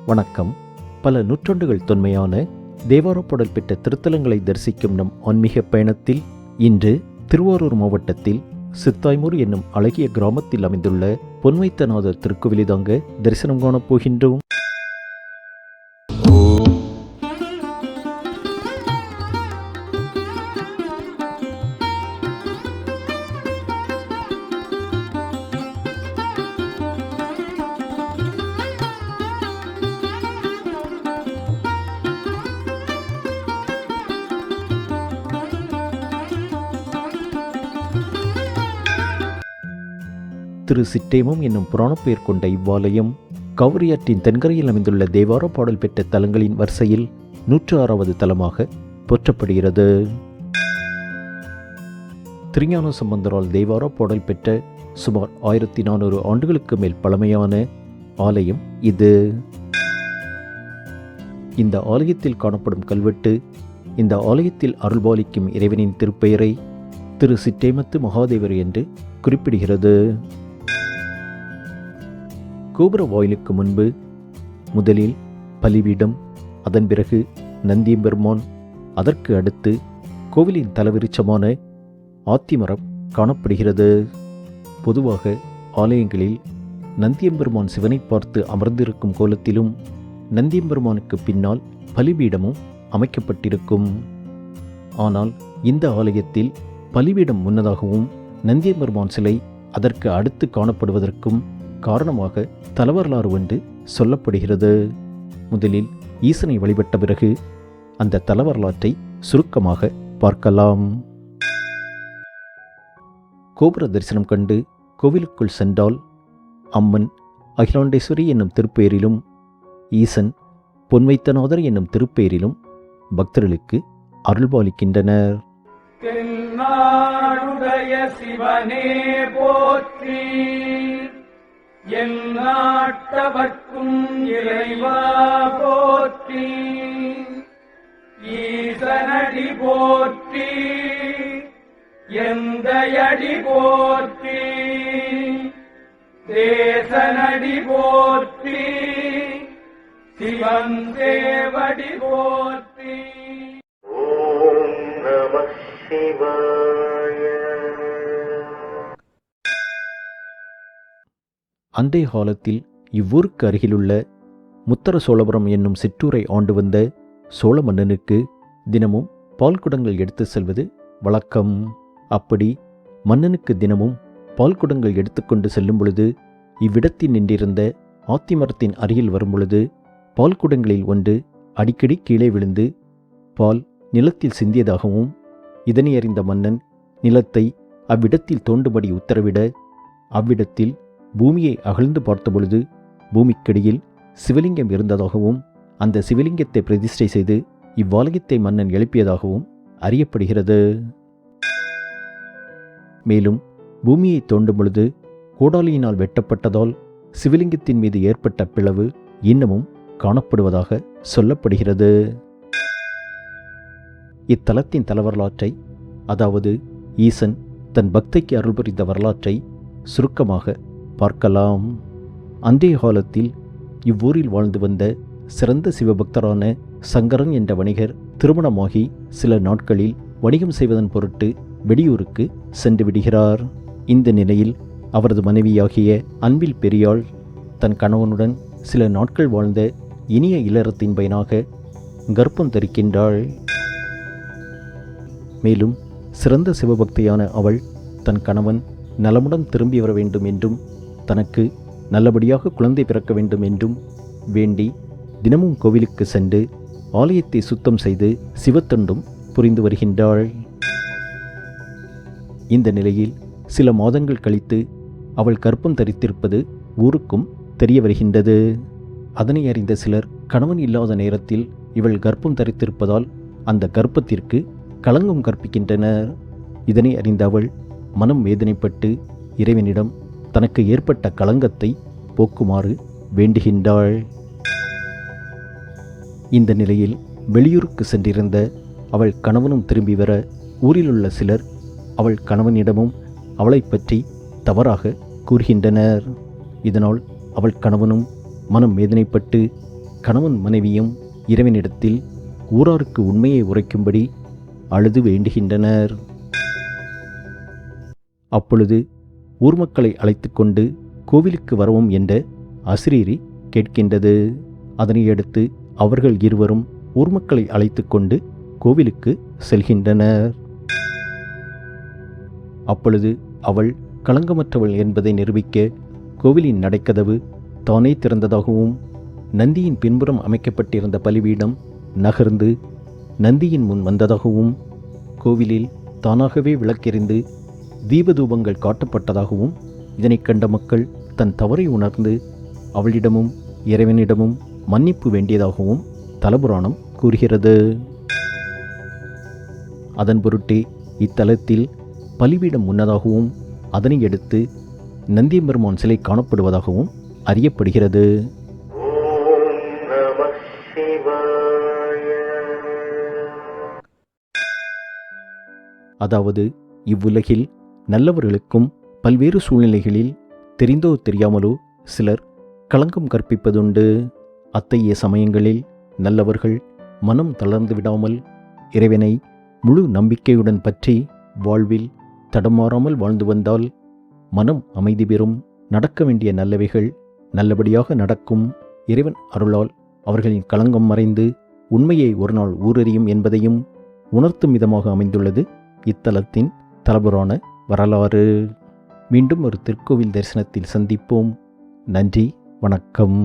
வணக்கம். பல நூற்றாண்டுகள் தொன்மையான தேவாரப்பாடல் பெற்ற திருத்தலங்களை தரிசிக்கும் நம் ஆன்மீக பயணத்தில் இன்று திருவாரூர் மாவட்டத்தில் சித்தாய்மூர் என்னும் அழகிய கிராமத்தில் அமைந்துள்ள பொன்வைத்தநாதர் திருக்கோவிலை தாங்க தரிசனம் காணப் போகின்றோம். திரு சிற்றேமம் என்னும் புராணப்பெயர் கொண்ட இவ்வாலயம் காவிரியாற்றின் தென்கரையில் அமைந்துள்ள தேவார பாடல் பெற்ற தலங்களின் வரிசையில் 106வது தலமாக போற்றப்படுகிறது. திருஞான சம்பந்தரால் தேவார பாடல் பெற்ற சுமார் 1400 ஆண்டுகளுக்கு மேல் பழமையான ஆலயம் இது. இந்த ஆலயத்தில் காணப்படும் கல்வெட்டு இந்த ஆலயத்தில் அருள்பாலிக்கும் இறைவனின் திருப்பெயரை திரு சிற்றேமத்து மகாதேவர் என்று குறிப்பிடுகிறது. கோபுர வாயிலுக்கு முன்பு முதலில் பலிபீடம், அதன் பிறகு நந்தியம்பெருமான், அதற்கு அடுத்து கோவிலின் தலவிருட்சமான ஆத்திமரம் காணப்படுகிறது. பொதுவாக ஆலயங்களில் நந்தியம்பெருமான் சிவனை பார்த்து அமர்ந்திருக்கும் கோலத்திலும் நந்தியம்பெருமானுக்கு பின்னால் பலிபீடமும் அமைக்கப்பட்டிருக்கும். ஆனால் இந்த ஆலயத்தில் பலிபீடம் முன்னதாகவும் நந்தியம்பெருமான் சிலை அதற்கு அடுத்து காணப்படுவதற்கும் காரணமாக தலவரலாறு ஒன்று சொல்லப்படுகிறது. முதலில் ஈசனை வழிபட்ட பிறகு அந்த தலவரலாற்றை சுருக்கமாக பார்க்கலாம். கோபுர தரிசனம் கண்டு கோவிலுக்குள் சென்றால் அம்மன் அகிலாண்டேஸ்வரி என்னும் திருப்பெயரிலும் ஈசன் பொன்வைத்தநாதர் என்னும் திருப்பெயரிலும் பக்தர்களுக்கு அருள்பாலிக்கின்றனர். சிவனே போற்றி, எந்நாட்டவர்க்கும் இறைவா போற்றி, ஈசனடி போற்றி, எந்தையடி போற்றி, தேசனடி போற்றி, சிவன் தேவடி போற்றி. ஓம் நம சிவாய. அன்றைய காலத்தில் இவ்வூருக்கு அருகிலுள்ள முத்தர சோழபுரம் என்னும் சிற்றூரை ஆண்டு வந்த சோழ மன்னனுக்கு தினமும் பால் குடங்கள் எடுத்து செல்வது வழக்கம். அப்படி மன்னனுக்கு தினமும் பால் குடங்கள் எடுத்துக்கொண்டு செல்லும் பொழுது இவ்விடத்தில் நின்றிருந்த ஆத்திமரத்தின் அருகில் வரும்பொழுது பால் குடங்களில் ஒன்று அடிக்கடி கீழே விழுந்து பால் நிலத்தில் சிந்தியதாகவும் இதனை அறிந்த மன்னன் நிலத்தை அவ்விடத்தில் தோண்டும்படி உத்தரவிட அவ்விடத்தில் பூமியை அகழ்ந்து பார்த்தபொழுது பூமிக்கடியில் சிவலிங்கம் இருந்ததாகவும் அந்த சிவலிங்கத்தை பிரதிஷ்டை செய்து இவ்வாலயத்தை மன்னன் எழுப்பியதாகவும் அறியப்படுகிறது. மேலும் பூமியை தோண்டும் பொழுது கோடாலியினால் வெட்டப்பட்டதால் சிவலிங்கத்தின் மீது ஏற்பட்ட பிளவு இன்னமும் காணப்படுவதாக சொல்லப்படுகிறது. இத்தலத்தின் தலவரலாற்றை, அதாவது ஈசன் தன் பக்தைக்கு அருள் புரிந்த வரலாற்றை சுருக்கமாக பார்க்கலாம். அன்றைய காலத்தில் இவ்வூரில் வாழ்ந்து வந்த சிறந்த சிவபக்தரான சங்கரன் என்ற வணிகர் திருமணமாகி சில நாட்களில் வணிகம் செய்வதன் பொருட்டு வெளியூருக்கு சென்று விடுகிறார். இந்த நிலையில் அவரது மனைவியாகிய அன்பில் பெரியாள் தன் கணவனுடன் சில நாட்கள் வாழ்ந்த இனிய இல்லறத்தின் பயனாக கர்ப்பம் தரிக்கின்றாள். மேலும் சிறந்த சிவபக்தியான அவள் தன் கணவன் நலமுடன் திரும்பி வர வேண்டும் என்றும் தனக்கு நல்லபடியாக குழந்தை பிறக்க வேண்டும் என்றும் வேண்டி தினமும் கோவிலுக்கு சென்று ஆலயத்தை சுத்தம் செய்து சிவத்தொண்டும் புரிந்து வருகின்றாள். இந்த நிலையில் சில மாதங்கள் கழித்து அவள் கர்ப்பம் தரித்திருப்பது ஊருக்கும் தெரிய வருகின்றது. அதனை அறிந்த சிலர் கணவன் இல்லாத நேரத்தில் இவள் கர்ப்பம் தரித்திருப்பதால் அந்த கர்ப்பத்திற்கு களங்கம் கற்பிக்கின்றனர். இதனை அறிந்த அவள் மனம் வேதனைப்பட்டு இறைவனிடம் தனக்கு ஏற்பட்ட களங்கத்தை போக்குமாறு வேண்டுகின்றாள். இந்த நிலையில் வெளியூருக்கு சென்றிருந்த அவள் கணவனும் திரும்பி வர ஊரிலுள்ள சிலர் அவள் கணவனிடமும் அவளை பற்றி தவறாக கூறுகின்றனர். இதனால் அவள் கணவனும் மனம் வேதனைப்பட்டு கணவன் மனைவியும் இறைவனிடத்தில் ஊராருக்கு உண்மையை உரைக்கும்படி அழுது வேண்டுகின்றனர். அப்பொழுது ஊர் மக்களை அழைத்து கொண்டு கோவிலுக்கு வரவும் என்ற அசிரீரி கேட்கின்றது. அதனையடுத்து அவர்கள் இருவரும் ஊர் மக்களை அழைத்து கொண்டு கோவிலுக்கு செல்கின்றனர். அப்பொழுது அவள் களங்கமற்றவள் என்பதை நிரூபிக்க கோவிலின் நடைக்கதவு தானே திறந்ததாகவும் நந்தியின் பின்புறம் அமைக்கப்பட்டிருந்த பலிபீடம் நகர்ந்து நந்தியின் முன் வந்ததாகவும் கோவிலில் தானாகவே விளக்கெறிந்து தீபதூபங்கள் காட்டப்பட்டதாகவும் இதனை கண்ட மக்கள் தன் தவறை உணர்ந்து அவளிடமும் இறைவனிடமும் மன்னிப்பு வேண்டியதாகவும் தலபுராணம் கூறுகிறது. அதன் பொருட்டே இத்தலத்தில் பலிபீடம் முன்னதாகவும் அதனை அடுத்து நந்தியம்பெருமான் சிலை காணப்படுவதாகவும் அறியப்படுகிறது. அதாவது இவ்வுலகில் நல்லவர்களுக்கும் பல்வேறு சூழ்நிலைகளில் தெரிந்தோ தெரியாமலோ சிலர் களங்கம் கற்பிப்பதுண்டு. அத்தகைய சமயங்களில் நல்லவர்கள் மனம் தளர்ந்து விடாமல் இறைவனை முழு நம்பிக்கையுடன் பற்றி வாழ்வில் தடமாறாமல் வாழ்ந்து வந்தால் மனம் அமைதி பெறும். நடக்க வேண்டிய நல்லவைகள் நல்லபடியாக நடக்கும். இறைவன் அருளால் அவர்களின் களங்கம் மறைந்து உண்மையை ஒரு நாள் ஊரறியும் என்பதையும் உணர்த்தும் விதமாக அமைந்துள்ளது இத்தலத்தின் தலபுராண வரலாறு. மீண்டும் ஒரு திருக்கோவில் தரிசனத்தில் சந்திப்போம். நன்றி, வணக்கம்.